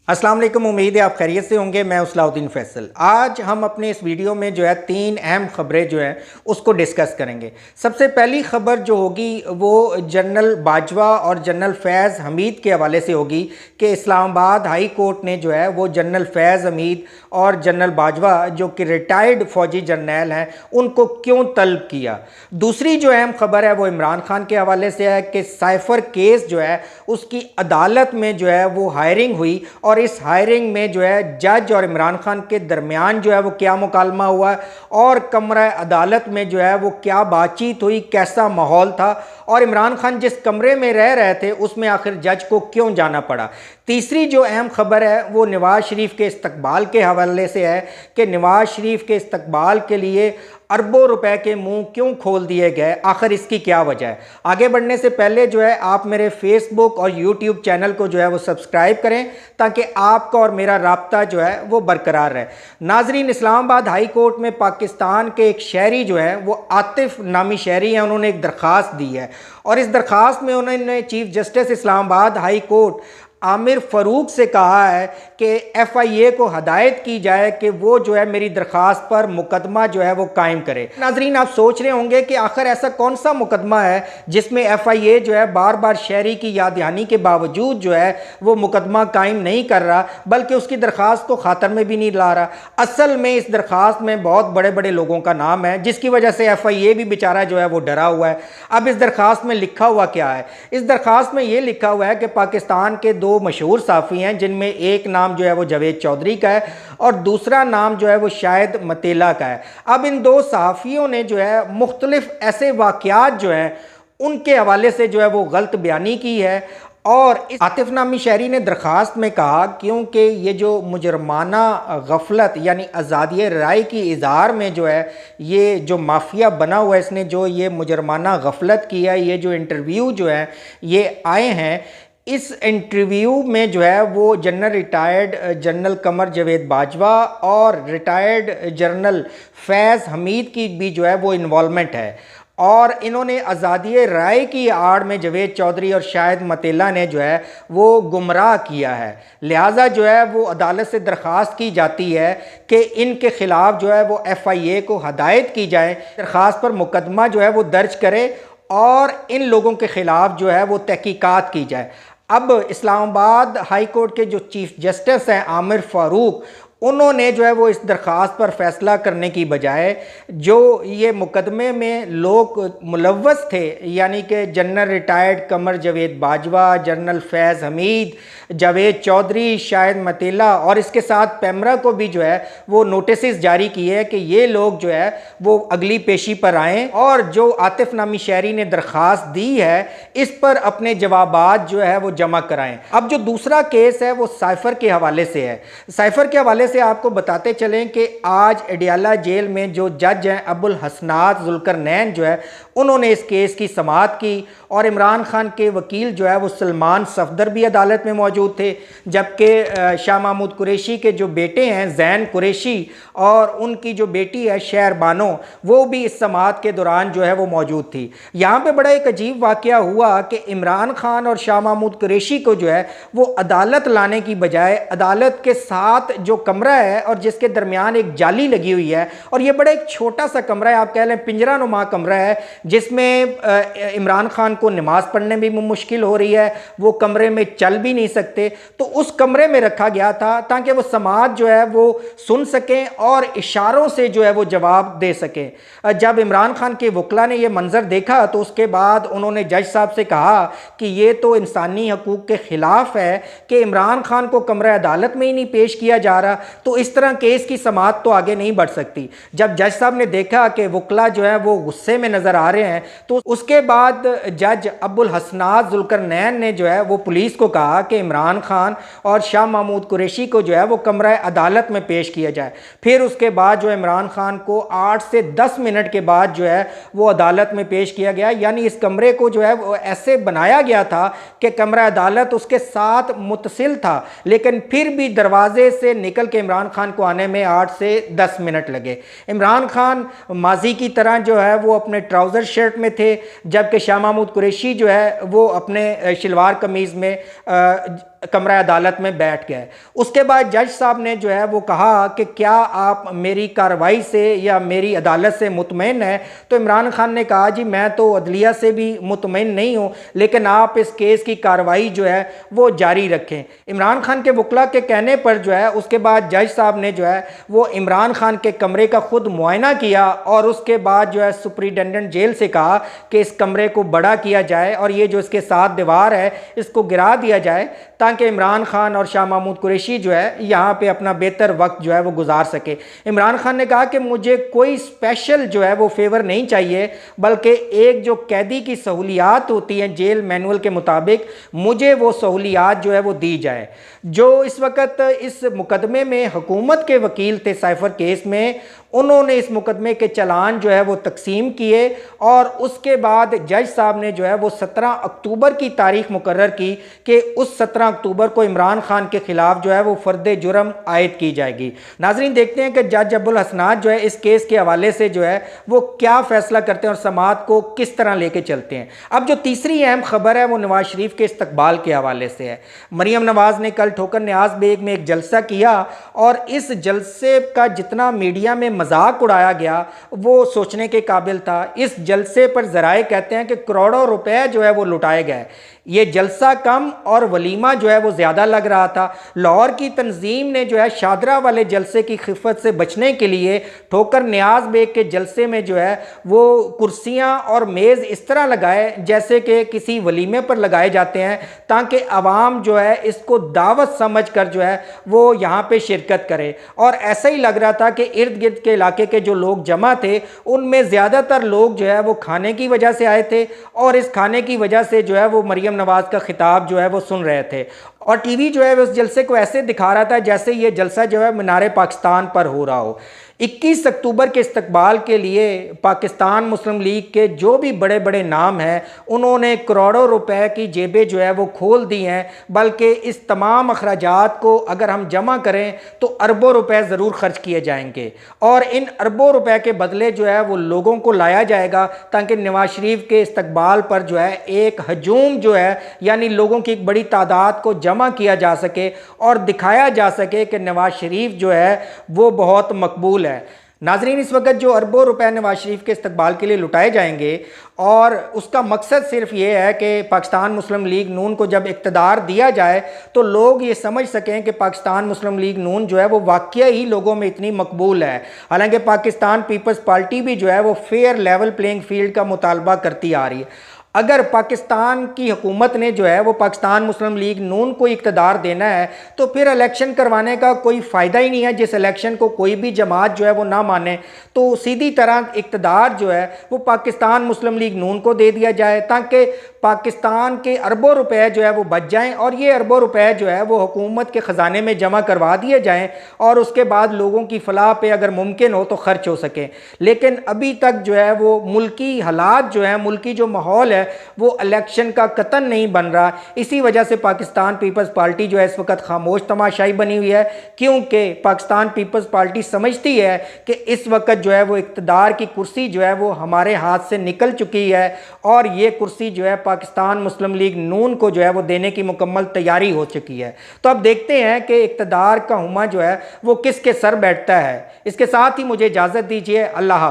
अस्सलाम वालेकुम। उम्मीद है आप खैरियत से होंगे। मैं सलाहुद्दीन फैसल। आज हम अपने इस वीडियो में जो है 3 अहम खबरें जो हैं उसको डिस्कस करेंगे। सबसे पहली खबर जो होगी वो जनरल बाजवा और जनरल फैज़ हमीद के हवाले से होगी कि इस्लामाबाद हाई कोर्ट ने जो है वो जनरल फैज़ हमीद और जनरल बाजवा जो कि रिटायर्ड फ़ौजी जर्नैल हैं उनको क्यों तलब किया। दूसरी जो अहम खबर है वो इमरान खान के हवाले से है कि साइफ़र केस जो है उसकी अदालत में जो है वो हायरिंग हुई और इस हायरिंग में जो है जज और इमरान खान के दरमियान जो है वो क्या मुकालमा हुआ और कमरा अदालत में जो है वो क्या बातचीत हुई, कैसा माहौल था और इमरान खान जिस कमरे में रह रहे थे उसमें आखिर जज को क्यों जाना पड़ा। तीसरी जो अहम खबर है वो नवाज शरीफ के इस्तकबाल के हवाले से है कि नवाज शरीफ के इस्तकबाल के लिए अरबों रुपए के मुंह क्यों खोल दिए गए, आखिर इसकी क्या वजह है। आगे बढ़ने से पहले जो है आप मेरे फेसबुक और यूट्यूब चैनल को जो है वो सब्सक्राइब करें ताकि आपका और मेरा राब्ता जो है वो बरकरार रहे। नाजरीन, इस्लामाबाद हाई कोर्ट में पाकिस्तान के एक शहरी जो है वो आतिफ नामी शहरी हैं, उन्होंने एक दरख्वास्त दी है और इस दरख्वास्त में उन्होंने chief justice Islamabad high court Aamir Farooq से कहा है कि FIA को हदायत की जाए कि वो जो है मेरी दरख्वास्त पर मुकदमा जो है वो कायम करे। नाजरीन, आप सोच रहे होंगे कि आखिर ऐसा कौन सा मुकदमा है जिसमें FIA जो है बार बार शहरी की याद दहानी के बावजूद जो है वो मुकदमा कायम नहीं कर रहा बल्कि उसकी दरख्वास्त को ख़ातर में भी नहीं ला रहा। असल में इस दरख्वास्त में बहुत बड़े बड़े लोगों का नाम है जिसकी वजह से FIA भी बेचारा जो है वो डरा हुआ है। अब इस दरख्वास्त में लिखा हुआ क्या है? इस दरख्वास्त में ये लिखा हुआ है कि पाकिस्तान के 2 मशहूर साफ़ी हैं जिनमें एक नाम जो है वो जावेद चौधरी का है और दूसरा नाम जो है वो शाहिद मतेला का है। अब इन 2 सहाफ़ियों ने जो है मुख्तलिफ ऐसे वाक़यात जो हैं उनके हवाले से जो है वो गलत बयानी की है और इस आतिफ नामी शहरी ने दरख्वास्त में कहा क्योंकि ये जो मुजरमाना गफलत यानी आज़ादी राय की इज़हार में जो है ये जो माफिया बना हुआ है, इसने जो ये मुजरमाना गफलत की है, ये जो इंटरव्यू जो है ये आए हैं, इस इंटरव्यू में जो है वो general retired general Qamar Javed Bajwa और रिटायर्ड जनरल फैज़ हमीद की भी जो है वो इन्वॉल्वमेंट है और इन्होंने आज़ादी राय की आड़ में जावेद चौधरी और शाहिद मतेला ने जो है वो गुमराह किया है। लिहाजा जो है वो अदालत से दरख्वास्त की जाती है कि इनके ख़िलाफ़ जो है वो FIA को हदायत की जाए, दरख्वास्त पर मुकदमा जो है वो दर्ज करे और इन लोगों के ख़िलाफ़ जो है वो तहकीकात की जाए। अब इस्लामाबाद हाई कोर्ट के जो चीफ जस्टिस हैं आमिर फ़ारूक, उन्होंने जो है वो इस दरख्वास्त पर फैसला करने की बजाय जो ये मुकदमे में लोग मुलव्वस थे यानी कि general retired Qamar Javed Bajwa, general फैज़ हमीद, जावेद चौधरी, शाहिद मतेला और इसके साथ पैमरा को भी जो है वो नोटिस जारी किए कि ये लोग जो है वो अगली पेशी पर आएँ और जो आतिफ नामी शहरी ने दरख्वास्त दी है इस पर अपने जवाबात जो है वो जमा कराएँ। अब जो दूसरा केस है वो साइफ़र के हवाले से है। साइफ़र के हवाले से आपको बताते चलें कि आज अडियाला जेल में जो जज हैं अबुल हसनात जुल्करनैन जो है उन्होंने इस केस की समाअत की और इमरान खान के वकील जो है वो सलमान सफदर भी अदालत में मौजूद थे, जबकि शाह महमूद कुरैशी के जो बेटे हैं ज़ैन कुरैशी और उनकी जो बेटी है शहर बानो वो भी इस समाअत के दौरान जो है वो मौजूद थी। यहाँ पे बड़ा एक अजीब वाक़या हुआ कि इमरान खान और शाह महमूद कुरैशी को जो है वो अदालत लाने की बजाय अदालत के साथ जो कमरा है और जिसके दरमियान एक जाली लगी हुई है और ये बड़ा एक छोटा सा कमरा है, आप कह लें पिंजरा नुमा कमरा है जिसमें इमरान खान को नमाज पढ़ने में भी मुश्किल हो रही है, वो कमरे में चल भी नहीं सकते, तो उस कमरे में रखा गया था ताकि वो समाज जो है वो सुन सकें और इशारों से जो है वो जवाब दे सकें। जब इमरान खान के वकला ने ये मंजर देखा तो उसके बाद उन्होंने जज साहब से कहा कि ये तो इंसानी हकूक़ के ख़िलाफ़ है कि इमरान खान को कमरा अदालत में ही नहीं पेश किया जा रहा, तो इस तरह केस की समाअत तो आगे नहीं बढ़ सकती। जब जज साहब ने देखा कि वकला जो है वो गुस्से में नज़र आ रहे हैं तो उसके बाद जज अबुल हसनात जुल्करनैन ने जो है वो पुलिस को कहा कि इमरान खान और शाह महमूद कुरैशी को जो है वो कमरा अदालत में पेश किया जाए। फिर उसके बाद जो इमरान खान को 8 से 10 मिनट के बाद जो है वो अदालत में पेश किया गया, यानी इस कमरे को जो है वो ऐसे बनाया गया था कि कमरा अदालत उसके साथ मुत्तसिल था, लेकिन फिर भी दरवाजे से निकल के इमरान खान को आने में 8 से 10 मिनट लगे। इमरान खान माजी की तरह जो है वो अपने ट्राउज़र शर्ट में थे, जबकि शाह महमूद कुरैशी जो है वो अपने शलवार कमीज़ में कमरा अदालत में बैठ गए। उसके बाद जज साहब ने जो है वो कहा कि क्या आप मेरी कार्रवाई से या मेरी अदालत से मुतमईन है? तो इमरान खान ने कहा जी मैं तो अदलिया से भी मुतमईन नहीं हूँ, लेकिन आप इस केस की कार्रवाई जो है वो जारी रखें। इमरान खान के वकला के कहने पर जो है उसके बाद जज साहब ने जो है वो इमरान खान के कमरे का खुद मुआयना किया और उसके बाद जो है सुपरिटेंडेंट जेल से कहा कि इस कमरे को बड़ा किया जाए और ये जो इसके साथ दीवार है इसको गिरा दिया जाए, ताकि इमरान खान और शाह महमूद कुरैशी जो है यहाँ पे अपना बेहतर वक्त जो है वो गुजार सके। इमरान खान ने कहा कि मुझे कोई स्पेशल जो है वो फेवर नहीं चाहिए, बल्कि एक जो कैदी की सहूलियात होती हैं जेल मैनुअल के मुताबिक, मुझे वो सहूलियात जो है वो दी जाए। जो इस वक्त इस मुकदमे में हुकूमत के वकील थे साइफर केस में, उन्होंने इस मुकदमे के चालान जो है वो तकसीम किए और उसके बाद जज साहब ने जो है वो 17 अक्टूबर की तारीख मुकर्रर की कि उस 17 अक्टूबर को इमरान खान के खिलाफ जो है वो फर्द जुर्म आयद की जाएगी। नाजरीन देखते हैं कि जज अब्दुल हसनात जो है इस केस के हवाले से जो है वो क्या फैसला करते हैं और समाअत को किस तरह लेके चलते हैं। अब जो तीसरी अहम खबर है वो नवाज शरीफ के इस्तकबाल के हवाले से है। मरियम नवाज ने कल ठोकर न्याज बेग में एक जलसा किया और इस जलसे का जितना मीडिया में मजाक उड़ाया गया वो सोचने के काबिल था। इस जलसे पर जराए कहते हैं कि करोड़ों रुपए जो है वो लुटाए गए। ये जलसा कम और वलीमा जो है वो ज़्यादा लग रहा था। लाहौर की तंजीम ने जो है शादरा वाले जलसे की खिफत से बचने के लिए ठोकर न्याज बेग के जलसे में जो है वो कुर्सियां और मेज़ इस तरह लगाए जैसे कि किसी वलीमे पर लगाए जाते हैं, ताकि आवाम जो है इसको दावत समझ कर जो है वो यहाँ पे शिरकत करे। और ऐसा ही लग रहा था कि इर्द गिर्द के इलाके के जो लोग जमा थे उनमें ज़्यादातर लोग जो है वो खाने की वजह से आए थे और इस खाने की वजह से जो है वो मरियम नवाज का खिताब जो है वो सुन रहे थे। और टीवी जो है उस जलसे को ऐसे दिखा रहा था जैसे ये जलसा जो है मीनार पाकिस्तान पर हो रहा हो। 21 अक्टूबर के इस्तकबाल के लिए पाकिस्तान मुस्लिम लीग के जो भी बड़े बड़े नाम हैं उन्होंने करोड़ों रुपए की जेबें जो है वो खोल दी हैं, बल्कि इस तमाम अखराजात को अगर हम जमा करें तो अरबों रुपए ज़रूर खर्च किए जाएंगे और इन अरबों रुपए के बदले जो है वो लोगों को लाया जाएगा ताकि नवाज शरीफ के इस्तकबाल पर जो है एक हजूम जो है यानी लोगों की एक बड़ी तादाद को जमा किया जा सके और दिखाया जा सके कि नवाज शरीफ जो है वो बहुत मकबूल है। नाजरीन इस वक्त जो अरबों रुपए नवाज शरीफ के इस्तकबाल के लिए लुटाए जाएंगे और उसका मकसद सिर्फ ये है कि पाकिस्तान मुस्लिम लीग नून को जब इक़्तिदार दिया जाए तो लोग ये समझ सकें कि पाकिस्तान मुस्लिम लीग नून जो है वो वाकई ही लोगों में इतनी मकबूल है। हालांकि पाकिस्तान पीपल्स पार्टी भी जो है वो फेयर लेवल प्लेइंग फील्ड का मुतालबा करती आ रही है। अगर पाकिस्तान की हुकूमत ने जो है वो पाकिस्तान मुस्लिम लीग नून को इक़्तिदार देना है तो फिर इलेक्शन करवाने का कोई फ़ायदा ही नहीं है। जिस इलेक्शन को कोई भी जमात जो है वो ना माने तो सीधी तरह इक़्तिदार जो है वो पाकिस्तान मुस्लिम लीग नून को दे दिया जाए ताकि पाकिस्तान के अरबों रुपए जो है वो बच जाएं और ये अरबों रुपए जो है वो हुकूमत के ख़जाने में जमा करवा दिए जाएं और उसके बाद लोगों की फलाह पे अगर मुमकिन हो तो ख़र्च हो सके। लेकिन अभी तक जो है वो मुल्की हालात जो है मुल्की जो माहौल है वो इलेक्शन का कतन नहीं बन रहा। इसी वजह से पाकिस्तान पीपल्स पार्टी जो है इस वक्त खामोश तमाशाई बनी हुई है, क्योंकि पाकिस्तान पीपल्स पार्टी समझती है कि इस वक्त जो है वो इक़्तिदार की कुर्सी जो है वो हमारे हाथ से निकल चुकी है और ये कुर्सी जो है पाकिस्तान मुस्लिम लीग नून को जो है वो देने की मुकम्मल तैयारी हो चुकी है। तो अब देखते हैं कि इक़्तिदार का हुमा जो है वो किसके सर बैठता है। इसके साथ ही मुझे इजाज़त दीजिए। अल्लाह हाफ़िज़।